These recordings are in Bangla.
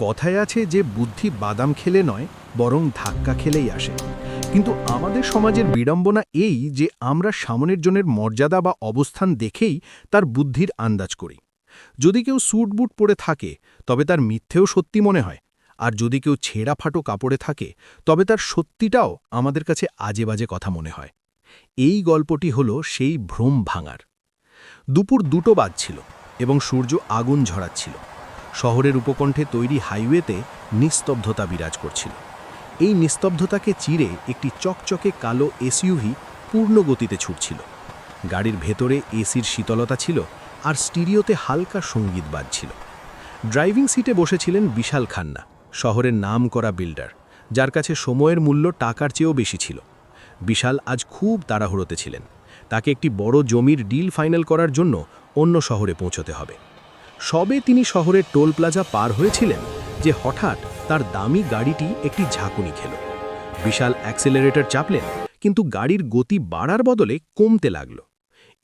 কথায় আছে যে বুদ্ধি বাদাম খেলে নয় বরং ধাক্কা খেলেই আসে। কিন্তু আমাদের সমাজের বিড়ম্বনা এই যে আমরা সামনের জনের মর্যাদা বা অবস্থান দেখেই তার বুদ্ধির আন্দাজ করি। যদি কেউ স্যুট বুট পরে থাকে তবে তার মিথ্যেও সত্যি মনে হয়, আর যদি কেউ ছেঁড়া ফাটো কাপড়ে থাকে তবে তার সত্যিটাও আমাদের কাছে আজে বাজে কথা মনে হয়। এই গল্পটি হলো সেই ভ্রম ভাঙার। দুপুর 2টো বাজছিল এবং সূর্য আগুন ঝরাচ্ছিল। শহরের উপকণ্ঠে তৈরি হাইওয়েতে নিস্তব্ধতা বিরাজ করছিল। এই নিস্তব্ধতাকে চিরে একটি চকচকে কালো এসইউভি পূর্ণ গতিতে ছুটছিল। গাড়ির ভেতরে এসির শীতলতা ছিল আর স্টিরিওতে হালকা সঙ্গীত বাজছিল। ড্রাইভিং সিটে বসেছিলেন বিশাল খান্না, শহরের নামকরা বিল্ডার, যার কাছে সময়ের মূল্য টাকার চেয়েও বেশি ছিল। বিশাল আজ খুব তাড়াহুড়োতে ছিলেন। তাকে একটি বড় জমির ডিল ফাইনাল করার জন্য অন্য শহরে পৌঁছতে হবে। সবে তিনি শহরের টোল প্লাজা পার হয়েছিলেন যে হঠাৎ তার দামি গাড়িটি একটি ঝাঁকুনি খেল। বিশাল অ্যাক্সেলারেটর চাপলেন, কিন্তু গাড়ির গতি বাড়ার বদলে কমতে লাগল।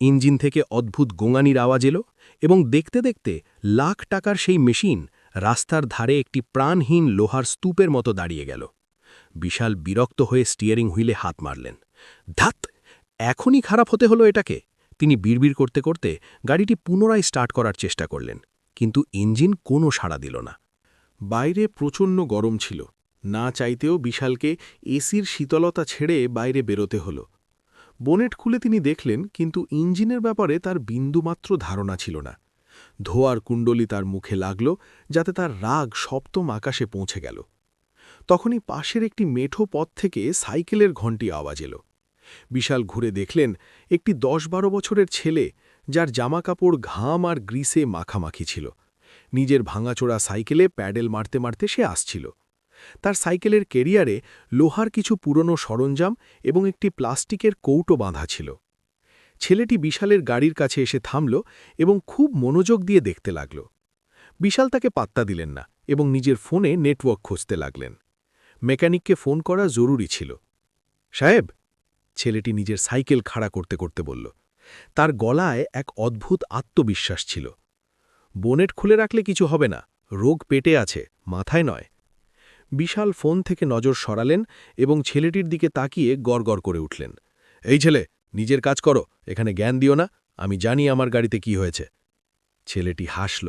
ইঞ্জিন থেকে অদ্ভুত গোঙানির আওয়াজ এলো এবং দেখতে দেখতে লাখ টাকার সেই মেশিন রাস্তার ধারে একটি প্রাণহীন লোহার স্তূপের মতো দাঁড়িয়ে গেল। বিশাল বিরক্ত হয়ে স্টিয়ারিং হুইলে হাত মারলেন। ধাত! এখনই খারাপ হতে হলো এটাকে। তিনি বিড়বিড় করতে করতে গাড়িটি পুনরায় স্টার্ট করার চেষ্টা করলেন, কিন্তু ইঞ্জিন কোনো সাড়া দিল না। বাইরে প্রচণ্ড গরম ছিল। না চাইতেও বিশালকে এসির শীতলতা ছেড়ে বাইরে বেরোতে হলো। বোনেট খুলে তিনি দেখলেন, কিন্তু ইঞ্জিনের ব্যাপারে তার বিন্দুমাত্র ধারণা ছিল না। ধোয়ার কুণ্ডলি তার মুখে লাগল, যাতে তার রাগ সপ্তম আকাশে পৌঁছে গেল। তখনই পাশের একটি মেঠো পথ থেকে সাইকেলের ঘণ্টি আওয়াজ এলো। বিশাল ঘুরে দেখলেন একটি 10-12 বছরের ছেলে, যার জামাকাপড় ঘাম আর গ্রিসে মাখামাখি ছিল। নিজের ভাঙাচোরা সাইকেলে প্যাডেল মারতে মারতে সে আসছিল। তার সাইকেলের কেরিয়ারে লোহার কিছু পুরনো সরঞ্জাম এবং একটি প্লাস্টিকের কৌটো বাঁধা ছিল। ছেলেটি বিশালের গাড়ির কাছে এসে থামল এবং খুব মনোযোগ দিয়ে দেখতে লাগল। বিশাল তাকে পাত্তা দিলেন না এবং নিজের ফোনে নেটওয়ার্ক খুঁজতে লাগলেন। মেকানিককে ফোন করা জরুরি ছিল। সাহেব, ছেলেটি নিজের সাইকেল খাড়া করতে করতে বলল। তার গলায় এক অদ্ভুত আত্মবিশ্বাস ছিল। বোনেট খুলে রাখলে কিছু হবে না, রোগ পেটে আছে, মাথায় নয়। বিশাল ফোন থেকে নজর সরালেন এবং ছেলেটির দিকে তাকিয়ে গড়গড় করে উঠলেন। এই ছেলে, নিজের কাজ করো, এখানে জ্ঞান দিও না। আমি জানি আমার গাড়িতে কি হয়েছে। ছেলেটি হাসল,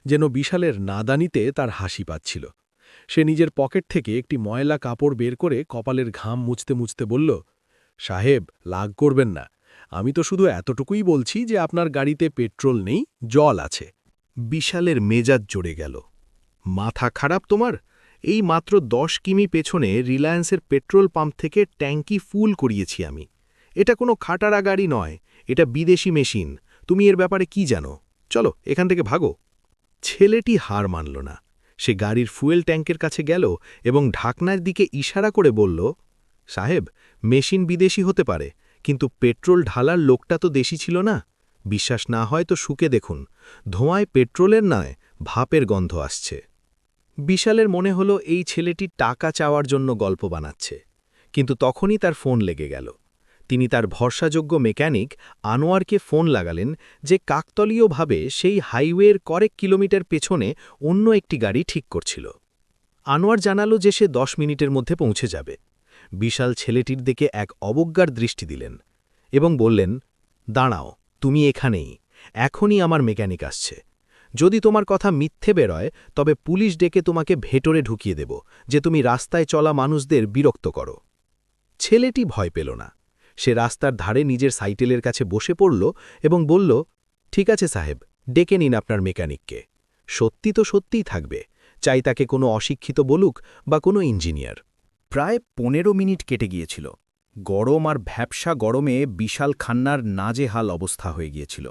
যেন বিশালের নাদানিতে তার হাসি পাচ্ছিল। সে নিজের পকেট থেকে একটি ময়লা কাপড় বের করে কপালের ঘাম মুছতে মুছতে বলল, সাহেব, রাগ করবেন না। আমি তো শুধু এতটুকুই বলছি যে আপনার গাড়িতে পেট্রোল নেই, জল আছে। বিশালের মেজাজ জড়ে গেল। মাথা খারাপ তোমার? এই মাত্র 10 কিমি পেছনে রিলায়েন্সের পেট্রোল পাম্প থেকে ট্যাঙ্কি ফুল করিয়েছি আমি। এটা কোনো খাটারা গাড়ি নয়, এটা বিদেশি মেশিন। তুমি এর ব্যাপারে কি জানো? চলো, এখান থেকে ভাগো। ছেলেটি হার মানল না। সে গাড়ির ফুয়েল ট্যাঙ্কের কাছে গেল এবং ঢাকনার দিকে ইশারা করে বলল, সাহেব, মেশিন বিদেশি হতে পারে, কিন্তু পেট্রোল ঢালার লোকটা তো দেশি ছিল না। বিশ্বাস না হয় তো শুকে দেখুন, ধোঁয়ায় পেট্রোলের নয়, ভাপের গন্ধ আসছে। বিশালের মনে হলো এই ছেলেটি টাকা চাওয়ার জন্য গল্প বানাচ্ছে, কিন্তু তখনই তার ফোন লেগে গেল। তিনি তার ভরসাযোগ্য মেকানিক আনোয়ারকে ফোন লাগালেন, যে কাকতলীয়ভাবে সেই হাইওয়ের কয়েক কিলোমিটার পেছনে অন্য একটি গাড়ি ঠিক করছিল। আনোয়ার জানালো যে সে 10 মিনিটের মধ্যে পৌঁছে যাবে। বিশাল ছেলেটির দিকে এক অবজ্ঞার দৃষ্টি দিলেন এবং বললেন, দাঁড়াও, তুমি এখানেই, এখনই আমার মেকানিক আসছে। যদি তোমার কথা মিথ্যে বেরোয় তবে পুলিশ ডেকে তোমাকে ভেতরে ঢুকিয়ে দেব, যে তুমি রাস্তায় চলা মানুষদের বিরক্ত করো। ছেলেটি ভয় পেল না। সে রাস্তার ধারে নিজের সাইকেলের কাছে বসে পড়ল এবং বলল, ঠিক আছে সাহেব, ডেকে নিন আপনার মেকানিককে। সত্যি তো সত্যিই থাকবে, চাই তাকে কোনো অশিক্ষিত বলুক বা কোনো ইঞ্জিনিয়ার। প্রায় 15 মিনিট কেটে গিয়েছিল। গরম আর ভ্যাপসা গরমে বিশাল খান্নার নাজেহাল অবস্থা হয়ে গিয়েছিল।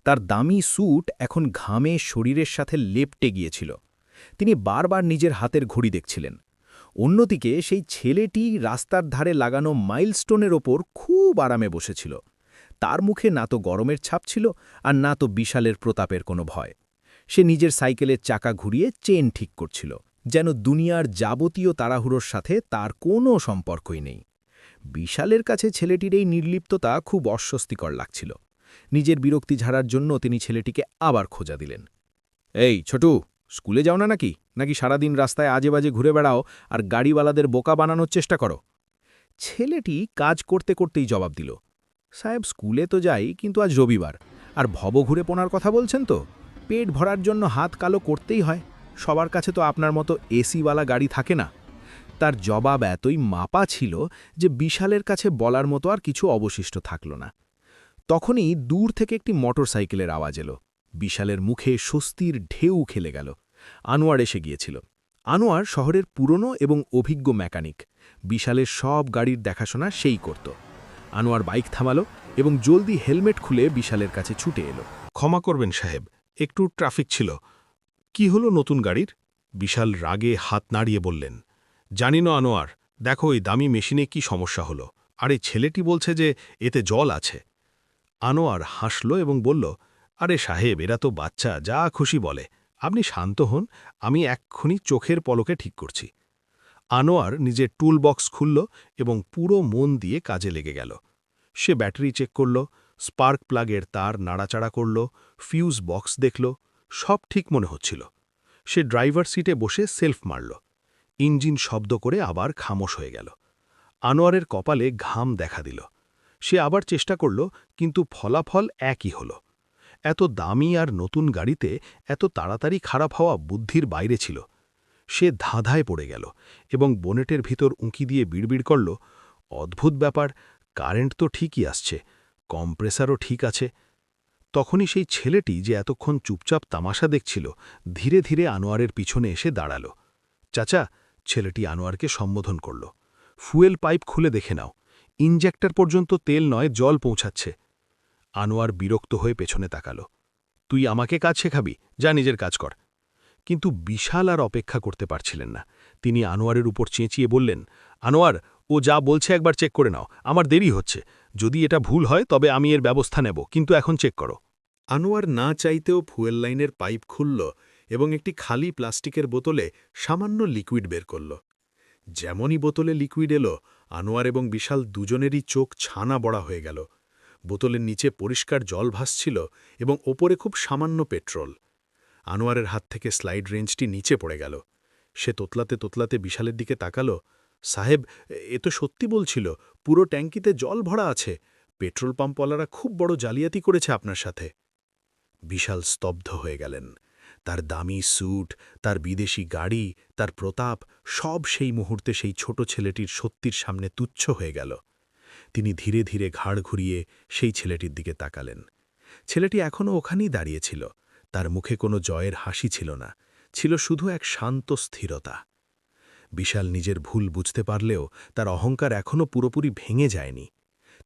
তার দামি স্যুট এখন ঘামে শরীরের সাথে লেপটে গিয়েছিল। তিনি বারবার নিজের হাতের ঘড়ি দেখছিলেন। অন্যদিকে সেই ছেলেটি রাস্তার ধারে লাগানো মাইলস্টোনের ওপর খুব আরামে বসেছিল। তার মুখে না তো গরমের ছাপ ছিল আর না তো বিশালের প্রতাপের কোনো ভয়। সে নিজের সাইকেলের চাকা ঘুরিয়ে চেন ঠিক করছিল, যেন দুনিয়ার যাবতীয় তাড়াহুড়োর সাথে তার কোনো সম্পর্কই নেই। বিশালের কাছে ছেলেটির এই নির্লিপ্ততা খুব অস্বস্তিকর লাগছিল। নিজের বিরক্তি ঝাড়ার জন্য তিনি ছেলেটিকে আবার খোঁজা দিলেন। এই ছোটু, স্কুলে যাও না নাকি সারাদিন রাস্তায় আজে বাজে ঘুরে বেড়াও আর গাড়িওয়ালাদের বোকা বানানোর চেষ্টা করো? ছেলেটি কাজ করতে করতেই জবাব দিল, সাহেব স্কুলে তো যাই, কিন্তু আজ রবিবার, আর ভবঘুরে পোনার কথা বলছেন তো? পেট ভরার জন্য হাত কালো করতেই হয়। সবার কাছে তো আপনার মতো এসিওয়ালা গাড়ি থাকে না। তার জবাব এতই মাপা ছিল যে বিশালের কাছে বলার মতো আর কিছু অবশিষ্ট থাকল না। তখনই দূর থেকে একটি মোটরসাইকেলের আওয়াজ এলো। বিশালের মুখে স্বস্তির ঢেউ খেলে গেল। আনোয়ার এসে গিয়েছিল। আনোয়ার শহরের পুরনো এবং অভিজ্ঞ মেকানিক। বিশালের সব গাড়ির দেখাশোনা সেই করত। আনোয়ার বাইক থামালো এবং জলদি হেলমেট খুলে বিশালের কাছে ছুটে এলো। ক্ষমা করবেন সাহেব, একটু ট্রাফিক ছিল। কি হলো নতুন গাড়ির? বিশাল রাগে হাত নাড়িয়ে বললেন। জানি না আনোয়ার, দেখো এই দামি মেশিনে কি সমস্যা হলো। আর এই ছেলেটি বলছে যে এতে জল আছে। আনোয়ার হাসল এবং বলল, আরে সাহেব, এরা তো বাচ্চা, যা খুশি বলে। আপনি শান্ত হন, আমি এক্ষুনি চোখের পলকে ঠিক করছি। আনোয়ার নিজের টুল বক্স খুলল এবং পুরো মন দিয়ে কাজে লেগে গেল। সে ব্যাটারি চেক করল, স্পার্ক প্লাগের তার নাড়াচাড়া করল, ফিউজ বক্স দেখল, সব ঠিক মনে হচ্ছিল। সে ড্রাইভার সিটে বসে সেলফ মারল। ইঞ্জিন শব্দ করে আবার খামোশ হয়ে গেল। আনোয়ারের কপালে ঘাম দেখা দিল। সে আবার চেষ্টা করল, কিন্তু ফলাফল একই হল। এত দামি আর নতুন গাড়িতে এত তাড়াতাড়ি খারাপ হওয়া বুদ্ধির বাইরে ছিল। সে ধাঁধায় পড়ে গেল এবং বোনেটের ভিতর উঁকি দিয়ে বিড়বিড় করল, অদ্ভুত ব্যাপার, কারেন্ট তো ঠিকই আসছে, কম্প্রেসারও ঠিক আছে। তখনই সেই ছেলেটি যে এতক্ষণ চুপচাপ তামাশা দেখছিল, ধীরে ধীরে আনোয়ারের পিছনে এসে দাঁড়াল। চাচা, ছেলেটি আনোয়ারকে সম্বোধন করল। ফুয়েল পাইপ খুলে দেখে নাও, ইনজেক্টর পর্যন্ত তেল নয়, জল পৌঁছাচ্ছে। আনোয়ার বিরক্ত হয়ে পেছনে তাকাল। তুই আমাকে কাজ শেখাবি? যা নিজের কাজ কর। কিন্তু বিশাল আর অপেক্ষা করতে পারছিলেন না। তিনি আনোয়ারের উপর চেঁচিয়ে বললেন, আনোয়ার, ও যা বলছে একবার চেক করে নাও, আমার দেরি হচ্ছে। যদি এটা ভুল হয় তবে আমি এর ব্যবস্থা নেব, কিন্তু এখন চেক করো। আনোয়ার না চাইতেও ফুয়েল লাইনের পাইপ খুলল এবং একটি খালি প্লাস্টিকের বোতলে সামান্য লিকুইড বের করল। যেমনই বোতলে লিকুইড এলো, আনোয়ার এবং বিশাল দুজনেরই চোখ ছানা বড়া হয়ে গেল। বোতলের নিচে পরিষ্কার জল ভাসছিল এবং ওপরে খুব সামান্য পেট্রোল। আনোয়ারের হাত থেকে স্লাইড রেঞ্জটি নিচে পড়ে গেল। সে তোতলাতে তোতলাতে বিশালের দিকে তাকাল। সাহেব, এ তো সত্যি বলছিল, পুরো ট্যাঙ্কিতে জল ভরা আছে। পেট্রোল পাম্পওয়ালারা খুব বড় জালিয়াতি করেছে আপনার সাথে। বিশাল স্তব্ধ হয়ে গেলেন। তার দামি স্যুট, তার বিদেশি গাড়ি, তার প্রতাপ, সব সেই মুহূর্তে সেই ছোট ছেলেটির সত্যির সামনে তুচ্ছ হয়ে গেল। তিনি ধীরে ধীরে ঘাড় ঘুরিয়ে সেই ছেলেটির দিকে তাকালেন। ছেলেটি এখনও ওখানেই দাঁড়িয়েছিল। তার মুখে কোনো জয়ের হাসি ছিল না, ছিল শুধু এক শান্ত স্থিরতা। বিশাল নিজের ভুল বুঝতে পারলেও তার অহংকার এখনও পুরোপুরি ভেঙে যায়নি।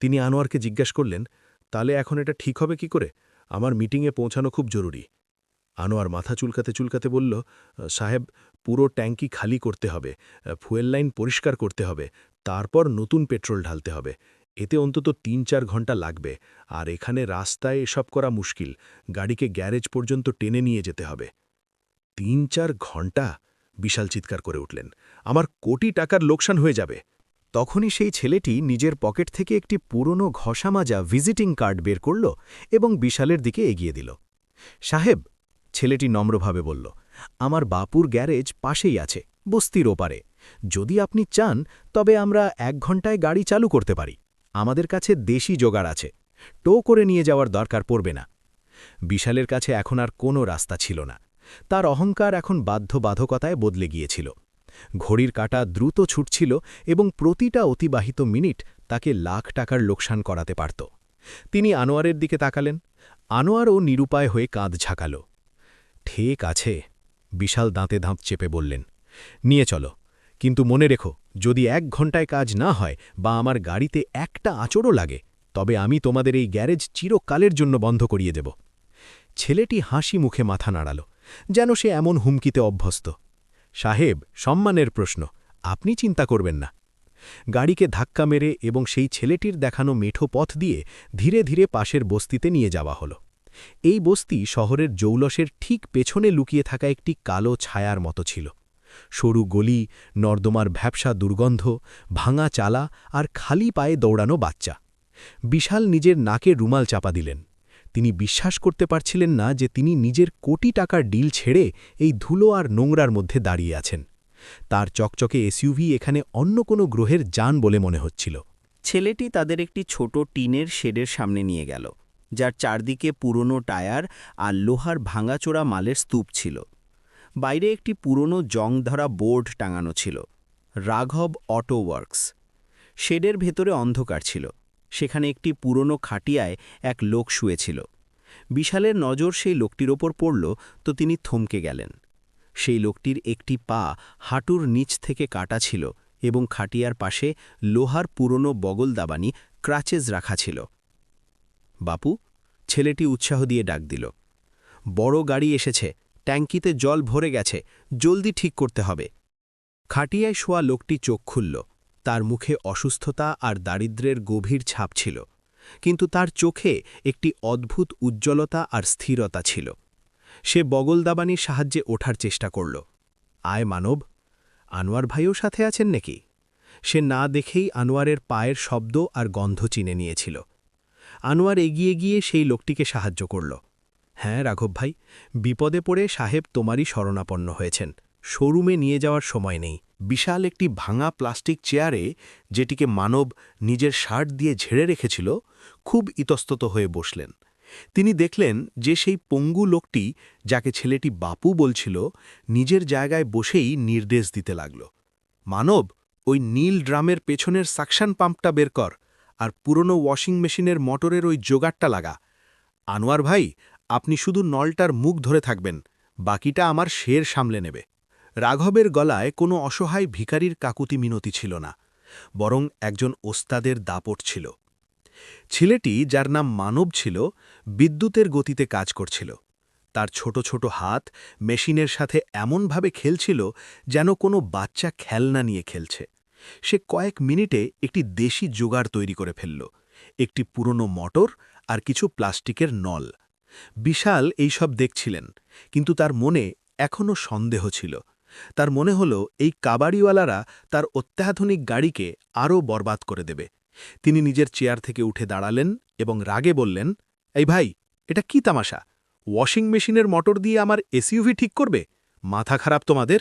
তিনি আনোয়ারকে জিজ্ঞাসা করলেন, তাহলে এখন এটা ঠিক হবে কি করে? আমার মিটিংয়ে পৌঁছানো খুব জরুরি। আনোয়ার মাথা চুলকাতে চুলকাতে বলল, সাহেব, পুরো ট্যাঙ্কি খালি করতে হবে, ফুয়েল লাইন পরিষ্কার করতে হবে, তারপর নতুন পেট্রোল ঢালতে হবে। এতে অন্তত ৩-৪ ঘন্টা লাগবে, আর এখানে রাস্তায় এসব করা মুশকিল। গাড়িকে গ্যারেজ পর্যন্ত টেনে নিয়ে যেতে হবে। ৩-৪ ঘন্টা? বিশাল চিৎকার করে উঠলেন, আমার কোটি টাকার লোকসান হয়ে যাবে। তখনই সেই ছেলেটি নিজের পকেট থেকে একটি পুরনো ঘষামাজা ভিজিটিং কার্ড বের করল এবং বিশালের দিকে এগিয়ে দিল। সাহেব, ছেলেটি নম্রভাবে বলল, আমার বাপুর গ্যারেজ পাশেই আছে, বস্তির ওপারে। যদি আপনি চান তবে আমরা ১ ঘন্টায় গাড়ি চালু করতে পারি। আমাদের কাছে দেশি জোগাড় আছে, টো করে নিয়ে যাওয়ার দরকার পড়বে না। বিশালের কাছে এখন আর কোনো রাস্তা ছিল না। তার অহংকার এখন বাধ্যবাধকতায় বদলে গিয়েছিল। ঘড়ির কাঁটা দ্রুত ছুটছিল এবং প্রতিটা অতিবাহিত মিনিট তাকে লাখ টাকার লোকসান করাতে পারত। তিনি আনোয়ারের দিকে তাকালেন। আনোয়ারও নিরুপায় হয়ে কাঁধ ঝাঁকাল। ঠিক আছে, বিশাল দাঁতে দাঁত চেপে বললেন, নিয়ে চলো, কিন্তু মনে রেখো, যদি ১ ঘন্টায় কাজ না হয় বা আমার গাড়িতে একটা আঁচড়ও লাগে, তবে আমি তোমাদের এই গ্যারেজ চিরকালের জন্য বন্ধ করিয়ে দেব। ছেলেটি হাসি মুখে মাথা নাড়াল, যেন সে এমন হুমকিতে অভ্যস্ত। সাহেব, সম্মানের প্রশ্ন, আপনি চিন্তা করবেন না। গাড়িকে ধাক্কা মেরে এবং সেই ছেলেটির দেখানো মেঠো পথ দিয়ে ধীরে ধীরে পাশের বস্তিতে নিয়ে যাওয়া হলো। এই বস্তি শহরের জৌলসের ঠিক পেছনে লুকিয়ে থাকা একটি কালো ছায়ার মতো ছিল। সরু গলি, নর্দমার ভ্যাপসা দুর্গন্ধ, ভাঙা চালা আর খালি পায়ে দৌড়ানো বাচ্চা। বিশাল নিজের নাকে রুমাল চাপা দিলেন। তিনি বিশ্বাস করতে পারছিলেন না যে তিনি নিজের কোটি টাকার ডিল ছেড়ে এই ধুলো আর নোংরার মধ্যে দাঁড়িয়ে আছেন। তার চকচকে এসইউভি এখানে অন্য কোনো গ্রহের যান বলে মনে হচ্ছিল। ছেলেটি তাদের একটি ছোট টিনের শেডের সামনে নিয়ে গেল, যার চারদিকে পুরনো টায়ার আর লোহার ভাঙাচোরা মালের স্তূপ ছিল। বাইরে একটি পুরনো জং ধরা বোর্ড টাঙানো ছিল, রাঘব অটো ওয়ার্কস। শেডের ভেতরে অন্ধকার ছিল। সেখানে একটি পুরনো খাটিয়ায় এক লোক শুয়েছিল। বিশালের নজর সেই লোকটির ওপর পড়ল তো তিনি থমকে গেলেন। সেই লোকটির একটি পা হাঁটুর নিচ থেকে কাটা ছিল এবং খাটিয়ার পাশে লোহার পুরনো বগল দাবানি ক্রাচেজ রাখা ছিল। বাপু, ছেলেটি উৎসাহ দিয়ে ডাক দিল। বড় গাড়ি এসেছে, ট্যাঙ্কিতে জল ভরে গেছে, জলদি ঠিক করতে হবে। খাটিয়ায় শোয়া লোকটি চোখ খুলল। তার মুখে অসুস্থতা আর দারিদ্র্যের গভীর ছাপ ছিল, কিন্তু তার চোখে একটি অদ্ভুত উজ্জ্বলতা আর স্থিরতা ছিল। সে বগল দাবানির সাহায্যে ওঠার চেষ্টা করল। আয় মানব, আনোয়ার ভাইও সাথে আছেন নাকি? সে না দেখেই আনোয়ারের পায়ের শব্দ আর গন্ধ চিনে নিয়েছিল। আনোয়ার এগিয়ে গিয়ে সেই লোকটিকে সাহায্য করল। হ্যাঁ রাঘব ভাই, বিপদে পড়ে সাহেব তোমারই শরণাপন্ন হয়েছেন। শোরুমে নিয়ে যাওয়ার সময় নেই। বিশাল একটি ভাঙা প্লাস্টিক চেয়ারে, যেটিকে মানব নিজের শার্ট দিয়ে ঝেড়ে রেখেছিল, খুব ইতস্তত হয়ে বসলেন। তিনি দেখলেন যে সেই পঙ্গু লোকটি, যাকে ছেলেটি বাপু বলছিল, নিজের জায়গায় বসেই নির্দেশ দিতে লাগল। মানব, ওই নীল ড্রামের পেছনের সাকশন পাম্পটা বের কর, আর পুরনো ওয়াশিং মেশিনের মোটরের ওই জোগাড়টা লাগা। আনোয়ার ভাই, আপনি শুধু নলটার মুখ ধরে থাকবেন, বাকিটা আমার শের সামলে নেবে। রাঘবের গলায় কোনো অসহায় ভিখারির কাকুতি মিনতি ছিল না, বরং একজন ওস্তাদের দাপট ছিল। ছেলেটি, যার নাম মানব ছিল, বিদ্যুতের গতিতে কাজ করছিল। তার ছোট ছোট হাত মেশিনের সাথে এমনভাবে খেলছিল যেন কোনো বাচ্চা খেলনা নিয়ে খেলছে। সে কয়েক মিনিটে একটি দেশি জোগাড় তৈরি করে ফেলল, একটি পুরনো মোটর আর কিছু প্লাস্টিকের নল। বিশাল এইসব দেখছিলেন, কিন্তু তার মনে এখনও সন্দেহ ছিল। তার মনে হল এই কাবাড়িওয়ালারা তার অত্যাধুনিক গাড়িকে আরও বরবাদ করে দেবে। তিনি নিজের চেয়ার থেকে উঠে দাঁড়ালেন এবং রাগে বললেন, এই ভাই, এটা কি তামাশা? ওয়াশিং মেশিনের মোটর দিয়ে আমার এসইউভি ঠিক করবে? মাথা খারাপ তোমাদের?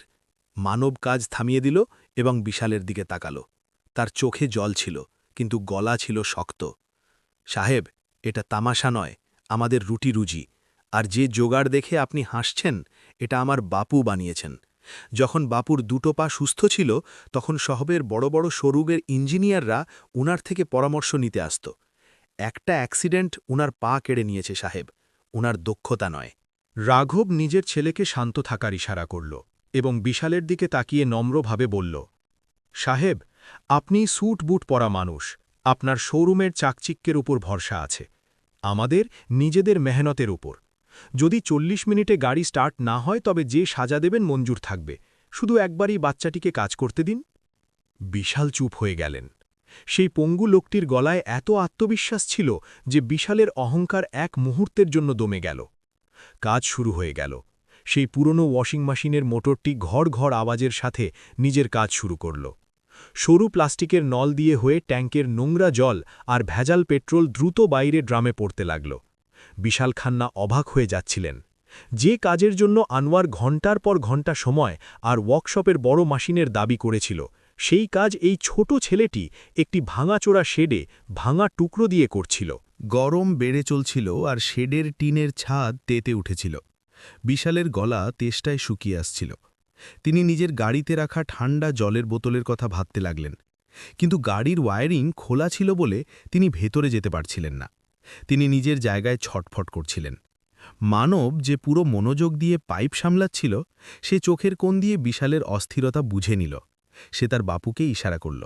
মানব কাজ থামিয়ে দিল এবং বিশালের দিকে তাকাল। তার চোখে জল ছিল, কিন্তু গলা ছিল শক্ত। সাহেব, এটা তামাশা নয়, আমাদের রুটি রুজি। আর যে জোগাড় দেখে আপনি হাসছেন, এটা আমার বাপু বানিয়েছেন। যখন বাপুর দুটো পা সুস্থ ছিল, তখন শহরের বড় বড় শোরুমের ইঞ্জিনিয়াররা উনার থেকে পরামর্শ নিতে আসত। একটা অ্যাক্সিডেন্ট উনার পা কেড়ে নিয়েছে সাহেব, উনার দক্ষতা নয়। রাঘব নিজের ছেলেকে শান্ত থাকার ইশারা করল এবং বিশালের দিকে তাকিয়ে নম্রভাবে বলল, সাহেব, আপনি স্যুট বুট পরা মানুষ, আপনার শোরুমের চাকচিক্যের উপর ভরসা আছে, আমাদের নিজেদের মেহনতের উপর। যদি 40 মিনিটে গাড়ি স্টার্ট না হয় তবে যে সাজা দেবেন মঞ্জুর থাকবে, শুধু একবারই বাচ্চাটিকে কাজ করতে দিন। বিশাল চুপ হয়ে গেলেন। সেই পঙ্গু লোকটির গলায় এত আত্মবিশ্বাস ছিল যে বিশালের অহংকার এক মুহূর্তের জন্য দমে গেল। কাজ শুরু হয়ে গেল। সেই পুরনো ওয়াশিং মেশিনের মোটরটি ঘর ঘর আওয়াজের সাথে নিজের কাজ শুরু করল। সরু প্লাস্টিকের নল দিয়ে হয়ে ট্যাঙ্কের নোংরা জল আর ভেজাল পেট্রোল দ্রুত বাইরে ড্রামে পড়তে লাগল। বিশাল খান্না অবাক হয়ে যাচ্ছিলেন। যে কাজের জন্য আনোয়ার ঘণ্টার পর ঘণ্টা সময় আর ওয়ার্কশপের বড় মেশিনের দাবি করেছিল, সেই কাজ এই ছোট ছেলেটি একটি ভাঙাচোরা শেডে ভাঙা টুকরো দিয়ে করছিল। গরম বেড়ে চলছিল আর শেডের টিনের ছাদ তেতে উঠেছিল। বিশালের গলা তেষ্টায় শুকিয়ে আসছিল। তিনি নিজের গাড়িতে রাখা ঠান্ডা জলের বোতলের কথা ভাবতে লাগলেন, কিন্তু গাড়ির ওয়্যারিং খোলা ছিল বলে তিনি ভেতরে যেতে পারছিলেন না। তিনি নিজের জায়গায় ছটফট করছিলেন। মানব, যে পুরো মনোযোগ দিয়ে পাইপ সামলাচ্ছিল, সে চোখের কোণ দিয়ে বিশালের অস্থিরতা বুঝে নিল। সে তার বাপুকে ইশারা করল।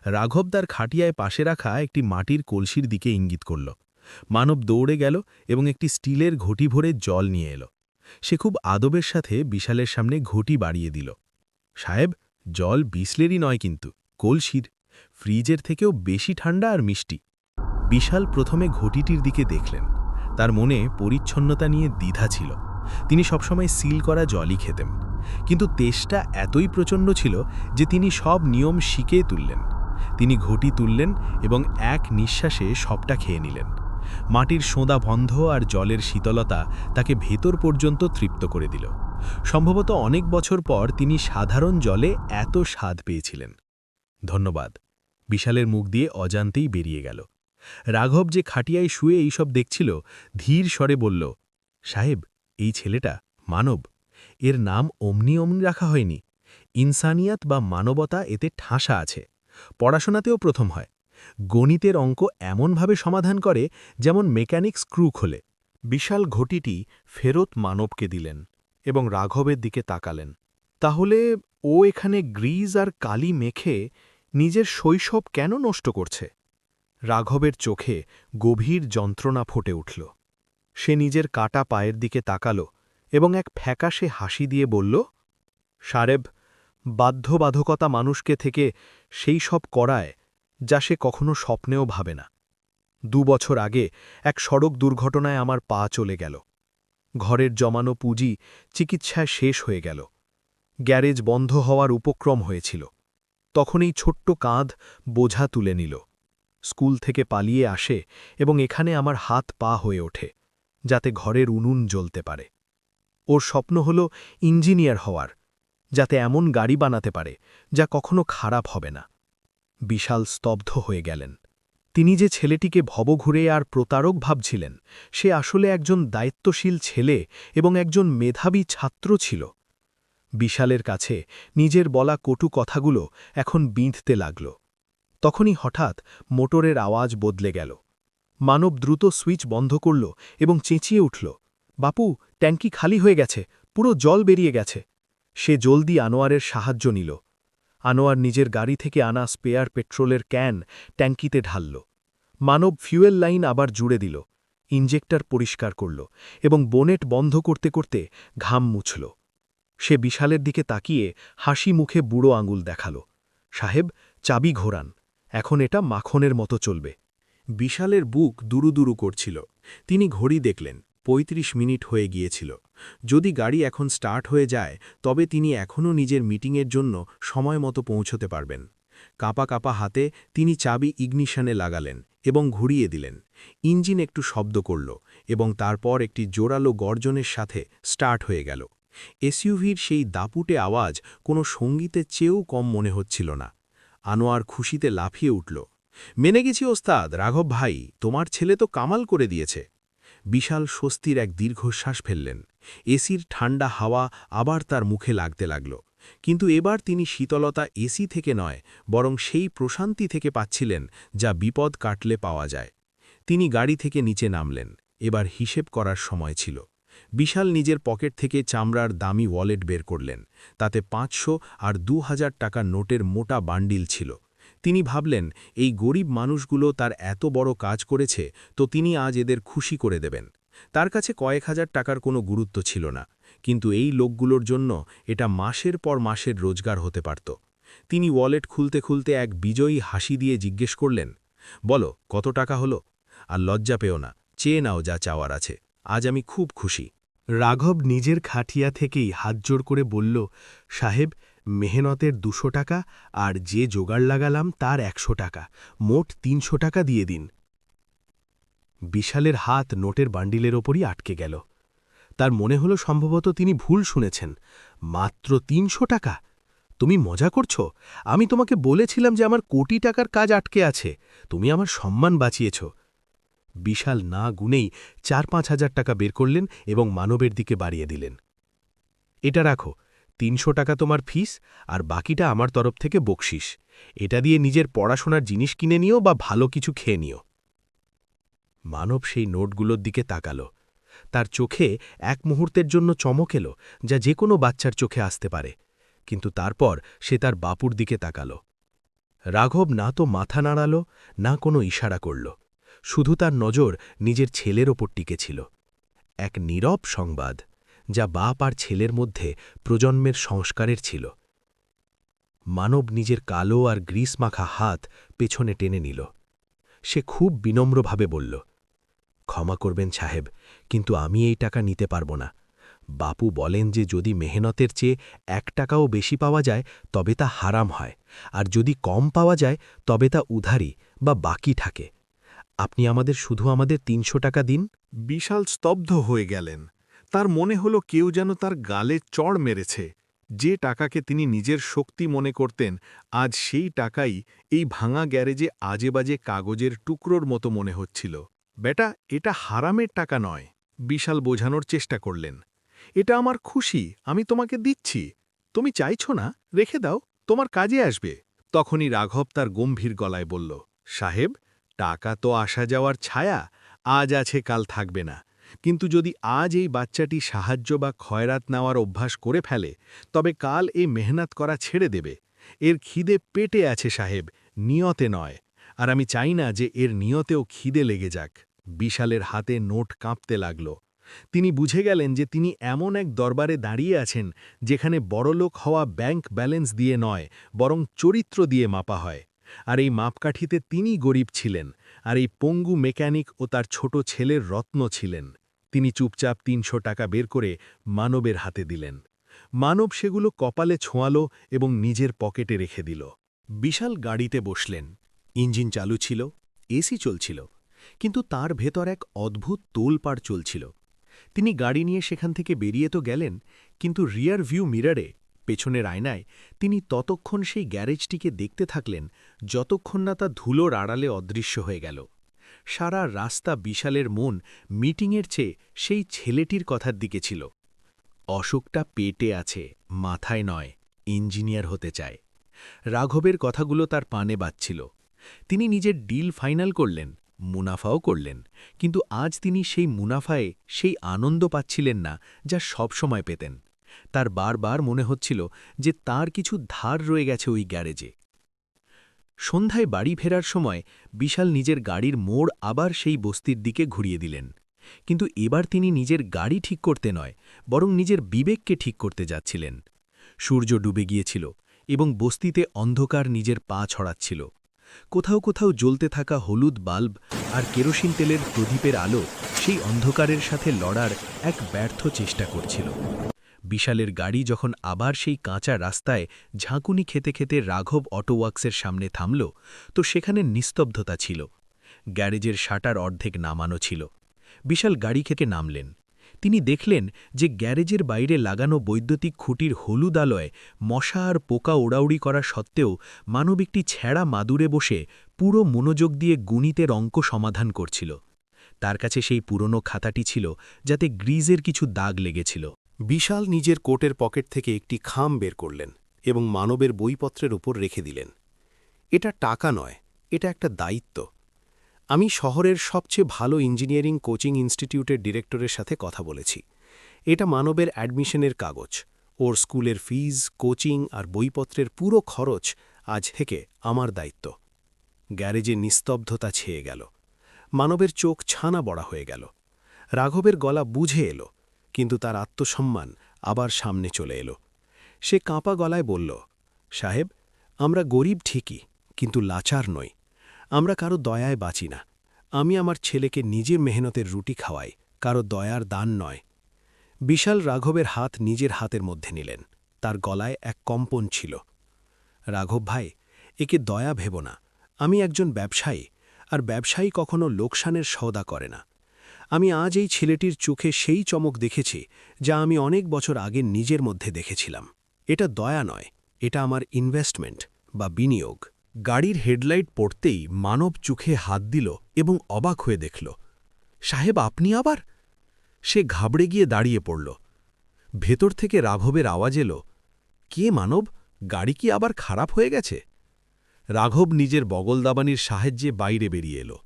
রাঘব তার খাটিয়ায় পাশে রাখা একটি মাটির কলসির দিকে ইঙ্গিত করল। মানব দৌড়ে গেল এবং একটি স্টিলের ঘটি ভরে জল নিয়ে এলো। সে খুব আদবের সাথে বিশালের সামনে ঘটি বাড়িয়ে দিল। সাহেব, জল বিসলেরই নয়, কিন্তু কলসির, ফ্রিজের থেকেও বেশি ঠান্ডা আর মিষ্টি। বিশাল প্রথমে ঘটিটির দিকে দেখলেন। তার মনে পরিচ্ছন্নতা নিয়ে দ্বিধা ছিল। তিনি সবসময় সিল করা জলই খেতেন, কিন্তু তেষ্টা এতই প্রচণ্ড ছিল যে তিনি সব নিয়ম শিখে তুললেন। তিনি ঘটি তুললেন এবং এক নিঃশ্বাসে সবটা খেয়ে নিলেন। মাটির সোঁদা বন্ধ আর জলের শীতলতা তাকে ভেতর পর্যন্ত তৃপ্ত করে দিল। সম্ভবত অনেক বছর পর তিনি সাধারণ জলে এত স্বাদ পেয়েছিলেন। ধন্যবাদ, বিশালের মুখ দিয়ে অজান্তেই বেরিয়ে গেল। রাঘব যে খাটিয়ায় শুয়ে এইসব দেখছিল, ধীর স্বরে বলল, সাহেব, এই ছেলেটা মানব। এর নাম অমনি অমনি রাখা হয়নি। ইনসানিয়াত বা মানবতা এতে ঠাসা আছে। পড়াশোনাতেও প্রথম হয়। গণিতের অঙ্ক এমনভাবে সমাধান করে যেমন মেকানিক স্ক্রু খোলে। বিশাল ঘটিটি ফেরত মানবকে দিলেন এবং রাঘবের দিকে তাকালেন। তাহলে ও এখানে গ্রিজ আর কালি মেখে নিজের শৈশব কেন নষ্ট করছে? রাঘবের চোখে গভীর যন্ত্রণা ফুটে উঠল। সে নিজের কাটা পায়ের দিকে তাকাল এবং এক ফ্যাকাশে হাসি দিয়ে বলল, সারেব, বাধ্যবাধকতা মানুষকে থেকে সেই সব করায় যা সে কখনো স্বপ্নেও ভাবে না। 2 বছর আগে এক সড়ক দুর্ঘটনায় আমার পা চলে গেল। ঘরের জমানো পুঁজি চিকিৎসায় শেষ হয়ে গেল। গ্যারেজ বন্ধ হওয়ার উপক্রম হয়েছিল। তখন এই ছোট্ট কাঁধ বোঝা তুলে নিল। স্কুল থেকে পালিয়ে আসে এবং এখানে আমার হাত পা হয়ে ওঠে, যাতে ঘরের উনুন জ্বলতে পারে। ওর স্বপ্ন হল ইঞ্জিনিয়ার হওয়ার, যাতে এমন গাড়ি বানাতে পারে যা কখনো খারাপ হবে না। বিশাল স্তব্ধ হয়ে গেলেন। তিনি যে ছেলেটিকে ভবঘুরে আর প্রতারক ভাবছিলেন, সে আসলে একজন দায়িত্বশীল ছেলে এবং একজন মেধাবী ছাত্র ছিল। বিশালের কাছে নিজের বলা কটু কথাগুলো এখন বিঁধতে লাগল। তখনই হঠাৎ মোটরের আওয়াজ বদলে গেল। মানব দ্রুত সুইচ বন্ধ করল এবং চেঁচিয়ে উঠল, বাপু, ট্যাঙ্কি খালি হয়ে গেছে, পুরো জল বেরিয়ে গেছে। সে জলদি আনোয়ারের সাহায্য নিল। আনোয়ার নিজের গাড়ি থেকে আনা স্পেয়ার পেট্রোলের ক্যান ট্যাঙ্কিতে ঢালল। মানব ফিউয়েল লাইন আবার জুড়ে দিল, ইঞ্জেক্টর পরিষ্কার করল এবং বোনেট বন্ধ করতে করতে ঘাম মুছল। সে বিশালের দিকে তাকিয়ে হাসি মুখে বুড়ো আঙুল দেখাল, সাহেব, চাবি ঘোরান, এখন এটা মাখনের মতো চলবে। বিশালের বুক দুরুদুরু করছিল। তিনি ঘড়ি দেখলেন, 35 মিনিট হয়ে গিয়েছিল। যদি গাড়ি এখন স্টার্ট হয়ে যায় তবে তিনি এখনও নিজের মিটিংয়ের জন্য সময় মতো পৌঁছতে পারবেন। কাঁপা কাঁপা হাতে তিনি চাবি ইগনিশনে লাগালেন এবং ঘুরিয়ে দিলেন। ইঞ্জিন একটু শব্দ করল এবং তারপর একটি জোরালো গর্জনের সাথে স্টার্ট হয়ে গেল। এসইউভির সেই দাপুটে আওয়াজ কোনো সঙ্গীতের চেয়েও কম মনে হচ্ছিল না। আনোয়ার খুশিতে লাফিয়ে উঠল, মেনে গেছি ওস্তাদ, রাঘব ভাই, তোমার ছেলে তো কামাল করে দিয়েছে। বিশাল স্বস্তির এক দীর্ঘশ্বাস ফেললেন। এসির ঠান্ডা হাওয়া আবার তার মুখে লাগতে লাগল, কিন্তু এবার তিনি শীতলতা এসি থেকে নয়, বরং সেই প্রশান্তি থেকে পাচ্ছিলেন যা বিপদ কাটলে পাওয়া যায়। তিনি গাড়ি থেকে নিচে নামলেন। এবার হিসেব করার সময় ছিল। বিশাল নিজের পকেট থেকে চামড়ার দামি ওয়ালেট বের করলেন। তাতে 500 আর 2000 টাকার নোটের মোটা বান্ডিল ছিল। তিনি ভাবলেন, এই গরিব মানুষগুলো তার এত বড় কাজ করেছে, তো তিনি আজ এদের খুশি করে দেবেন। তার কাছে কয়েক হাজার টাকার কোনো গুরুত্ব ছিল না, কিন্তু এই লোকগুলোর জন্য এটা মাসের পর মাসের রোজগার হতে পারত। তিনি ওয়ালেট খুলতে খুলতে এক বিজয়ী হাসি দিয়ে জিজ্ঞেস করলেন, বলো, কত টাকা হলো? আর লজ্জা পেও না, চেয়ে নাও যা চাওয়ার আছে, আজ আমি খুব খুশি। রাঘব নিজের খাটিয়া থেকেই হাতজোড় করে বলল, সাহেব, মেহনতের 200 টাকা আর যে জোগাড় লাগালাম তার 100 টাকা, মোট 300 টাকা দিয়ে দিন। বিশালের হাত নোটের বান্ডিলের ওপরই আটকে গেল। তার মনে হলো সম্ভবত তিনি ভুল শুনেছেন। মাত্র 300 টাকা? তুমি মজা করছো? আমি তোমাকে বলেছিলাম যে আমার কোটি টাকার কাজ আটকে আছে। তুমি আমার সম্মান বাঁচিয়েছ। বিশাল না গুনেই 4-5 হাজার টাকা বের করলেন এবং মানবের দিকে বাড়িয়ে দিলেন। এটা রাখো, 300 টাকা তোমার ফিস আর বাকিটা আমার তরফ থেকে বকশিস। এটা দিয়ে নিজের পড়াশোনার জিনিস কিনে নিও বা ভালো কিছু খেয়ে নিও। মানব সেই নোটগুলোর দিকে তাকাল। তার চোখে এক মুহূর্তের জন্য চমক এলো, যা যে কোনো বাচ্চার চোখে আসতে পারে, কিন্তু তারপর সে তার বাপুর দিকে তাকাল। রাঘব না তো মাথা নাড়াল, না কোনো ইশারা করল, শুধু তার নজর নিজের ছেলের ওপর টিকেছিল। এক নীরব সংবাদ, যা বাপ আর ছেলের মধ্যে প্রজন্মের সংস্কারের ছিল। মানব নিজের কালো আর গ্রিস মাখা হাত পেছনে টেনে নিল। সে খুব বিনম্রভাবে বলল, ক্ষমা করবেন সাহেব, কিন্তু আমি এই টাকা নিতে পারব না। বাপু বলেন যে যদি মেহনতের চেয়ে 1 টাকাও বেশি পাওয়া যায় তবে তা হারাম হয়, আর যদি কম পাওয়া যায় তবে তা উধারি বা বাকি থাকে। আপনি আমাদের শুধু আমাদের ৩০০ টাকা দিন। বিশাল স্তব্ধ হয়ে গেলেন। তার মনে হলো কেউ যেন তার গালে চড় মেরেছে। যে টাকাকে তিনি নিজের শক্তি মনে করতেন, আজ সেই টাকাই এই ভাঙা গ্যারেজে আজেবাজে কাগজের টুকরোর মতো মনে হচ্ছিল। বেটা, এটা হারামের টাকা নয়। বিশাল বোঝানোর চেষ্টা করলেন। এটা আমার খুশি, আমি তোমাকে দিচ্ছি। তুমি চাইছো না, রেখে দাও, তোমার কাজে আসবে। তখনই রাঘব তার গম্ভীর গলায় বলল, সাহেব, টাকা তো আসা যাওয়ার ছায়া, আজ আছে কাল থাকবে না। কিন্তু যদি আজ এই বাচ্চাটি সাহায্য বা খয়রাত নেওয়ার অভ্যাস করে ফেলে, তবে কাল এই মেহনত করা ছেড়ে দেবে। এর খিদে পেটে আছে সাহেব, নিয়তে নয়। আর আমি চাই না যে এর নিয়তেও খিদে লেগে যাক। বিশালের হাতে নোট কাঁপতে লাগল। তিনি বুঝে গেলেন যে তিনি এমন এক দরবারে দাঁড়িয়ে আছেন যেখানে বড়লোক হওয়া ব্যাংক ব্যালেন্স দিয়ে নয়, বরং চরিত্র দিয়ে মাপা হয়। আর এই মাপকাঠিতে তিনি গরিব ছিলেন, আর এই পঙ্গু মেকানিক ও তার ছোট ছেলের রত্ন ছিলেন। তিনি চুপচাপ ৩০০ টাকা বের করে মানবের হাতে দিলেন। মানব সেগুলো কপালে ছোঁয়ালো এবং নিজের পকেটে রেখে দিল। বিশাল গাড়িতে বসলেন। ইঞ্জিন চালু ছিল, এসি চলছিল, কিন্তু তার ভেতর এক অদ্ভুত তোলপাড় চলছিল। তিনি গাড়ি নিয়ে সেখান থেকে বেরিয়ে তো গেলেন, কিন্তু রিয়ার ভিউ মিররে, পেছনের আয়নায়, তিনি ততক্ষণ সেই গ্যারেজটিকে দেখতে থাকলেন যতক্ষণ না তা ধুলোর আড়ালে অদৃশ্য হয়ে গেল। সারা রাস্তা বিশালের মন মিটিংয়ের চেয়ে সেই ছেলেটির কথার দিকে ছিল। অসুখটা পেটে আছে, মাথায় নয়, ইঞ্জিনিয়ার হতে চায়। রাঘবের কথাগুলো তার পানে বাজছিল। তিনি নিজের ডিল ফাইনাল করলেন, মুনাফাও করলেন, কিন্তু আজ তিনি সেই মুনাফায় সেই আনন্দ পাচ্ছিলেন না যা সবসময় পেতেন। তার বারবার মনে হচ্ছিল যে তার কিছু ধার রয়ে গেছে ওই গ্যারেজে। সন্ধ্যায় বাড়ি ফেরার সময় বিশাল নিজের গাড়ির মোড় আবার সেই বস্তির দিকে ঘুরিয়ে দিলেন। কিন্তু এবার তিনি নিজের গাড়ি ঠিক করতে নয়, বরং নিজের বিবেককে ঠিক করতে যাচ্ছিলেন। সূর্য ডুবে গিয়েছিল এবং বস্তিতে অন্ধকার নিজের পা ছড়াচ্ছিল। কোথাও কোথাও জ্বলতে থাকা হলুদ বাল্ব আর কেরোসিন তেলের প্রদীপের আলো সেই অন্ধকারের সাথে লড়ার এক ব্যর্থ চেষ্টা করছিল। বিশালের গাড়ি যখন আবার সেই কাঁচা রাস্তায় ঝাঁকুনি খেতে খেতে রাঘব অটোওয়ার্কসের সামনে থামল, তো সেখানে নিস্তব্ধতা ছিল। গ্যারেজের শাটার অর্ধেক নামানো ছিল। বিশাল গাড়ি থেকে নামলেন। তিনি দেখলেন যে গ্যারেজের বাইরে লাগানো বৈদ্যুতিক খুঁটির হলুদ আলোয় মশা আর পোকা ওড়াউড়ি করা সত্ত্বেও মানব একটি ছেঁড়া মাদুরে বসে পুরো মনোযোগ দিয়ে গণিতের অঙ্ক সমাধান করছিল। তার কাছে সেই পুরনো খাতাটি ছিল, যাতে গ্রিজের কিছু দাগ লেগেছিল। বিশাল নিজের কোটের পকেট থেকে একটি খাম বের করলেন এবং মানবের বইপত্রের উপর রেখে দিলেন। এটা টাকা নয়, এটা একটা দায়িত্ব। আমি শহরের সবচেয়ে ভালো ইঞ্জিনিয়ারিং কোচিং ইনস্টিটিউটের ডিরেক্টরের সাথে কথা বলেছি। এটা মানবের অ্যাডমিশনের কাগজ। ওর স্কুলের ফিজ, কোচিং আর বইপত্রের পুরো খরচ আজ থেকে আমার দায়িত্ব। গ্যারেজে নিস্তব্ধতা ছেয়ে গেল। মানবের চোখ ছানা বড়া হয়ে গেল। রাঘবের গলা বুঝে এলো, কিন্তু তার আত্মসম্মান আবার সামনে চলে এলো। সে কাঁপা গলায় বলল, সাহেব, আমরা গরিব ঠিকই, কিন্তু লাচার নই। আমরা কারো দয়ায় বাঁচি না। আমি আমার ছেলেকে নিজের মেহনতের রুটি খাওয়াই, কারো দয়ার দান নয়। বিশাল রাঘবের হাত নিজের হাতের মধ্যে নিলেন। তার গলায় এক কম্পন ছিল। রাঘব ভাই, একে দয়া ভেব না। আমি একজন ব্যবসায়ী, আর ব্যবসায়ী কখনো লোকসানের সওদা করে না। আমি আজ এই ছেলেটির চোখে সেই চমক দেখেছি যা আমি অনেক বছর আগে নিজের মধ্যে দেখেছিলাম। এটা দয়া নয়, এটা আমার ইনভেস্টমেন্ট বা বিনিয়োগ। গাড়ির হেডলাইট পড়তেই মানব চোখে হাত দিল এবং অবাক হয়ে দেখল, সাহেব, আপনি আবার? সে ঘাবড়ে গিয়ে দাঁড়িয়ে পড়ল। ভেতর থেকে রাঘবের আওয়াজ এলো, কে মানব? গাড়ি কি আবার খারাপ হয়ে গেছে? রাঘব নিজের বগলদাবানির সাহায্যে বাইরে বেরিয়ে এলো।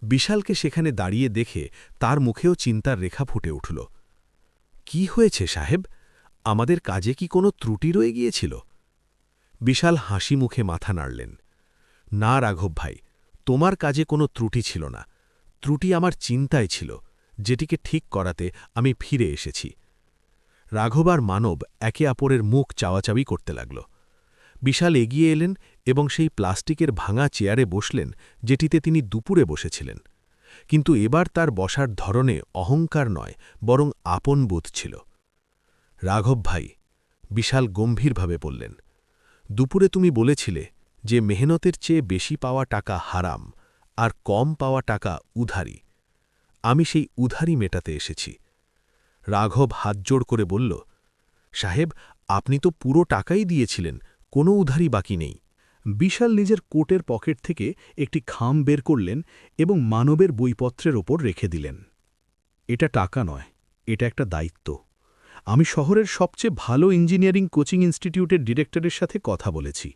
বিশালকে সেখানে দাঁড়িয়ে দেখে তার মুখেও চিন্তার রেখা ফুটে উঠল। কি হয়েছে সাহেব? আমাদের কাজে কি কোনো ত্রুটি রয়ে গিয়েছিল? বিশাল হাসি মুখে মাথা নাড়লেন। না রাঘব ভাই, তোমার কাজে কোনো ত্রুটি ছিল না। ত্রুটি আমার চিন্তায় ছিল, যেটিকে ঠিক করাতে আমি ফিরে এসেছি। রাঘব আর মানব একে অপরের মুখ চাওয়াচাওয়ি করতে লাগল। বিশাল এগিয়ে এলেন এবং সেই প্লাস্টিকের ভাঙা চেয়ারে বসলেন যেটিতে তিনি দুপুরে বসেছিলেন। কিন্তু এবার তার বসার ধরনে অহংকার নয়, বরং আপন বোধ ছিল। রাঘব ভাই, বিশাল গম্ভীরভাবে বললেন, দুপুরে তুমি বলেছিলে যে মেহনতের চেয়ে বেশি পাওয়া টাকা হারাম, আর কম পাওয়া টাকা উধারি। আমি সেই উধারি মেটাতে এসেছি। রাঘব হাতজোড় করে বলল, সাহেব, আপনি তো পুরো টাকাই দিয়েছিলেন, কোনো উধারি বাকি নেই। বিশাল নিজের কোটের পকেট থেকে একটি খাম বের করলেন এবং মানবের বইপত্রের ওপর রেখে দিলেন। এটা টাকা নয়, এটা একটা দায়িত্ব। আমি শহরের সবচেয়ে ভালো ইঞ্জিনিয়ারিং কোচিং ইনস্টিটিউটের ডিরেক্টরের সাথে কথা বলেছি।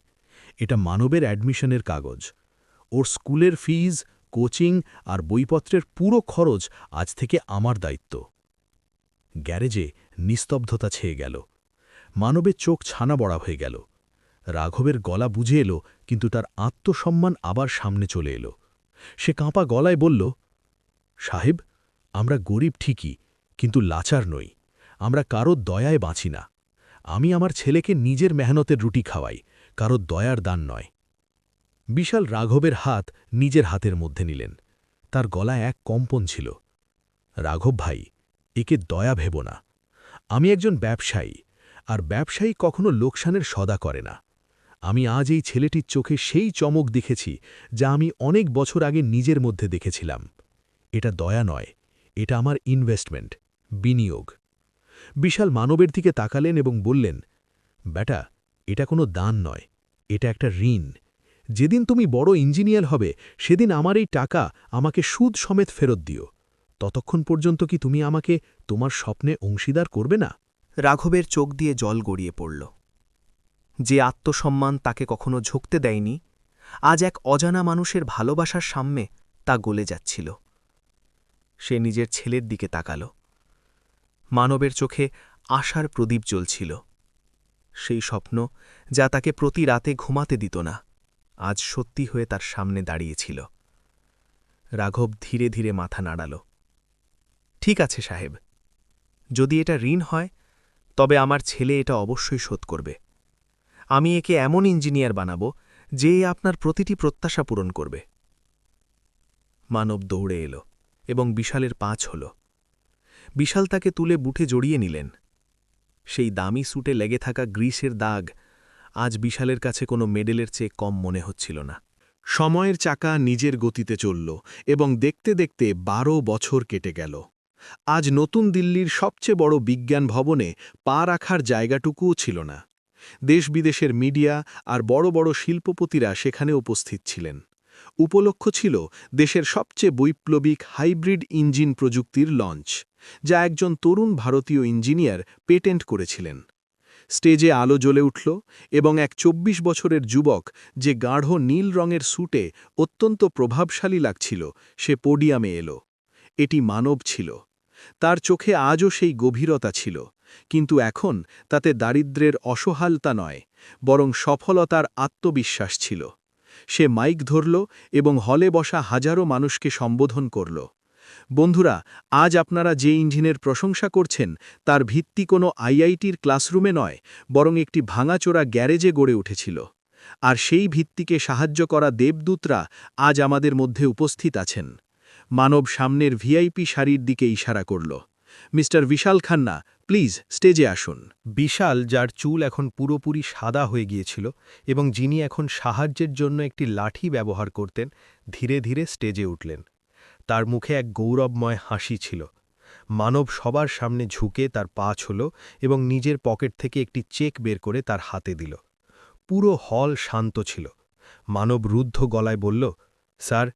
এটা মানবের অ্যাডমিশনের কাগজ। ওর স্কুলের ফিজ, কোচিং আর বইপত্রের পুরো খরচ আজ থেকে আমার দায়িত্ব। গ্যারেজে নিস্তব্ধতা ছেয়ে গেল। মানবের চোখ ছানা বড়া হয়ে গেল। রাঘবের গলা বুঝে এলো, কিন্তু তার আত্মসম্মান আবার সামনে চলে এলো। সে কাঁপা গলায় বলল, সাহেব, আমরা গরিব ঠিকই, কিন্তু লাচার নই। আমরা কারো দয়ায় বাঁচি না। আমি আমার ছেলেকে নিজের মেহনতের রুটি খাওয়াই, কারো দয়ার দান নয়। বিশাল রাঘবের হাত নিজের হাতের মধ্যে নিলেন। তার গলায় এক কম্পন ছিল। রাঘব ভাই, একে দয়া ভেব না। আমি একজন ব্যবসায়ী, আর ব্যবসায়ী কখনো লোকসানের সদা করে না। আমি আজ এই ছেলেটির চোখে সেই চমক দেখেছি যা আমি অনেক বছর আগে নিজের মধ্যে দেখেছিলাম। এটা দয়া নয়, এটা আমার ইনভেস্টমেন্ট, বিনিয়োগ। বিশাল মানবের দিকে তাকালেন এবং বললেন, বেটা, এটা কোনো দান নয়, এটা একটা ঋণ। যেদিন তুমি বড় ইঞ্জিনিয়ার হবে, সেদিন আমার এই টাকা আমাকে সুদ সমেত ফেরত দিও। ততক্ষণ পর্যন্ত কি তুমি আমাকে তোমার স্বপ্নে অংশীদার করবে না? রাঘবের চোখ দিয়ে জল গড়িয়ে পড়ল। যে আত্মসম্মান তাকে কখনো ঝুঁকতে দেয়নি, আজ এক অজানা মানুষের ভালোবাসার সামনে তা গলে যাচ্ছিল। সে নিজের ছেলের দিকে তাকাল। মানবের চোখে আশার প্রদীপ জ্বলছিল। সেই স্বপ্ন যা তাকে প্রতি রাতে ঘুমাতে দিত না, আজ সত্যি হয়ে তার সামনে দাঁড়িয়েছিল। রাঘব ধীরে ধীরে মাথা নাড়াল। ঠিক আছে সাহেব, যদি এটা ঋণ হয়, তবে আমার ছেলে এটা অবশ্যই শোধ করবে। আমি একে এমন ইঞ্জিনিয়ার বানাব যে আপনার প্রতিটি প্রত্যাশা পূরণ করবে। মানব দৌড়ে এলো এবং বিশালের পাঁচ হল। বিশাল তাকে তুলে বুটে জড়িয়ে নিলেন। সেই দামি স্যুটে লেগে থাকা গ্রিসের দাগ আজ বিশালের কাছে কোনো মেডেলের চেয়ে কম মনে হচ্ছিল না। সময়ের চাকা নিজের গতিতে চলল এবং দেখতে দেখতে 12 বছর কেটে গেল। আজ নতুন দিল্লির সবচেয়ে বড় বিজ্ঞান ভবনে পা রাখার জায়গাটুকুও ছিল না। দেশ বিদেশের মিডিয়া আর বড় বড় শিল্পপতিরা সেখানে উপস্থিত ছিলেন। উপলক্ষ ছিল দেশের সবচেয়ে বৈপ্লবিক হাইব্রিড ইঞ্জিন প্রযুক্তির লঞ্চ, যা একজন তরুণ ভারতীয় ইঞ্জিনিয়ার পেটেন্ট করেছিলেন। স্টেজে আলো জ্বলে উঠল এবং এক 24 বছরের যুবক, যে গাঢ় নীল রঙের স্যুটে অত্যন্ত প্রভাবশালী লাগছিল, সে পোডিয়ামে এলো। এটি মানব ছিল। তার চোখে আজও সেই গভীরতা ছিল, কিন্তু এখন তাতে দারিদ্র্যের অসহালতা নয়, বরং সফলতার আত্মবিশ্বাস ছিল। সে মাইক ধরল এবং হলে বসা হাজারো মানুষকে সম্বোধন করল। বন্ধুরা, আজ আপনারা যে ইঞ্জিনের প্রশংসা করছেন, তার ভিত্তি কোনো আইআইটির ক্লাসরুমে নয়, বরং একটি ভাঙাচোরা গ্যারেজে গড়ে উঠেছিল। আর সেই ভিত্তিকে সাহায্য করা দেবদূতরা আজ আমাদের মধ্যে উপস্থিত আছেন। মানব সামনের ভিআইপি সারির দিকে ইশারা করল। মিস্টার বিশাল খান্না, প্লিজ স্টেজে আসুন। বিশাল, যার চুল এখন পুরোপুরি সাদা হয়ে গিয়েছিল এবং যিনি এখন সাহায্যের জন্য একটি লাঠি ব্যবহার করতেন, ধীরে ধীরে স্টেজে উঠলেন। তার মুখে এক গৌরবময় হাসি ছিল। মানব সবার সামনে ঝুঁকে তার পা ছুঁল এবং নিজের পকেট থেকে একটি চেক বের করে তার হাতে দিল। পুরো হল শান্ত ছিল। মানব রুদ্ধ গলায় বলল, স্যার,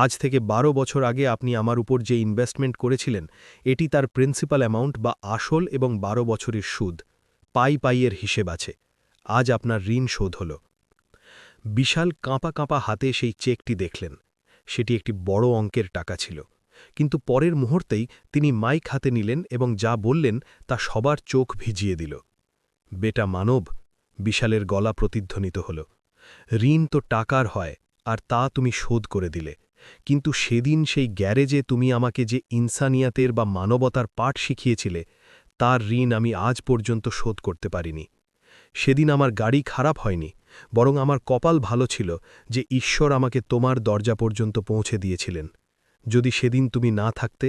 আজ থেকে 12 বছর আগে আপনি আমার উপর যে ইনভেস্টমেন্ট করেছিলেন, এটি তার প্রিন্সিপাল অ্যামাউন্ট বা আসল এবং 12 বছরের সুদ, পাইয়ের হিসেব আছে। আজ আপনার ঋণ শোধ হল। বিশাল কাঁপা কাঁপা হাতে সেই চেকটি দেখলেন। সেটি একটি বড় অঙ্কের টাকা ছিল, কিন্তু পরের মুহূর্তেই তিনি মাইক হাতে নিলেন এবং যা বললেন তা সবার চোখ ভিজিয়ে দিল। বেটা মানব, বিশালের গলা প্রতিধ্বনিত হল, ঋণ তো টাকার হয়, আর তা তুমি শোধ করে দিলে, কিন্তু সেদিন সেই গ্যারেজে তুমি আমাকে যে ইনসানিয়াতের বা মানবতার পাঠ শিখিয়েছিলে, তার ঋণ আমি আজ পর্যন্ত শোধ করতে পারিনি। সেদিন আমার গাড়ি খারাপ হয়নি, বরং আমার কপাল ভালো ছিল যে ঈশ্বর আমাকে তোমার দরজা পর্যন্ত পৌঁছে দিয়েছিলেন। যদি সেদিন তুমি না থাকতে,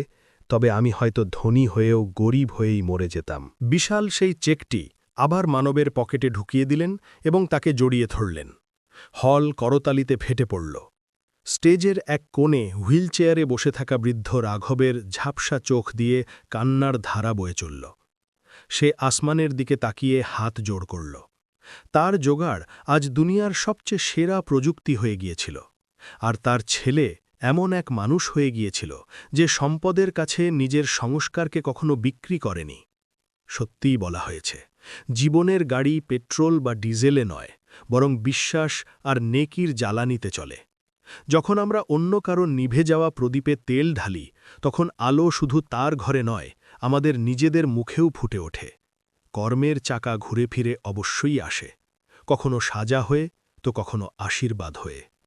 তবে আমি হয়তো ধনী হয়েও গরিব হয়েই মরে যেতাম। বিশাল সেই চেকটি আবার মানবের পকেটে ঢুকিয়ে দিলেন এবং তাকে জড়িয়ে ধরলেন। হল করতালিতে ফেটে পড়ল। স্টেজের এক কোণে হুইলচেয়ারে বসে থাকা বৃদ্ধ রাঘবের ঝাপসা চোখ দিয়ে কান্নার ধারা বয়ে চলল। সে আসমানের দিকে তাকিয়ে হাত জোড় করল। তার জোগাড় আজ দুনিয়ার সবচেয়ে সেরা প্রযুক্তি হয়ে গিয়েছিল, আর তার ছেলে এমন এক মানুষ হয়ে গিয়েছিল যে সম্পদের কাছে নিজের সংস্কারকে কখনো বিক্রি করেনি। সত্যিই বলা হয়েছে, জীবনের গাড়ি পেট্রোল বা ডিজেলে নয়, বরং বিশ্বাস আর নেকির জ্বালানিতে চলে। যখন আমরা অন্য কারো নিভে যাওয়া প্রদীপে তেল ঢালি, তখন আলো শুধু তার ঘরে নয়, আমাদের নিজেদের মুখেও ফুটে ওঠে। কর্মের চাকা ঘুরে ফিরে অবশ্যই আসে, কখনো সাজা হয়ে তো কখনো আশীর্বাদ হয়ে।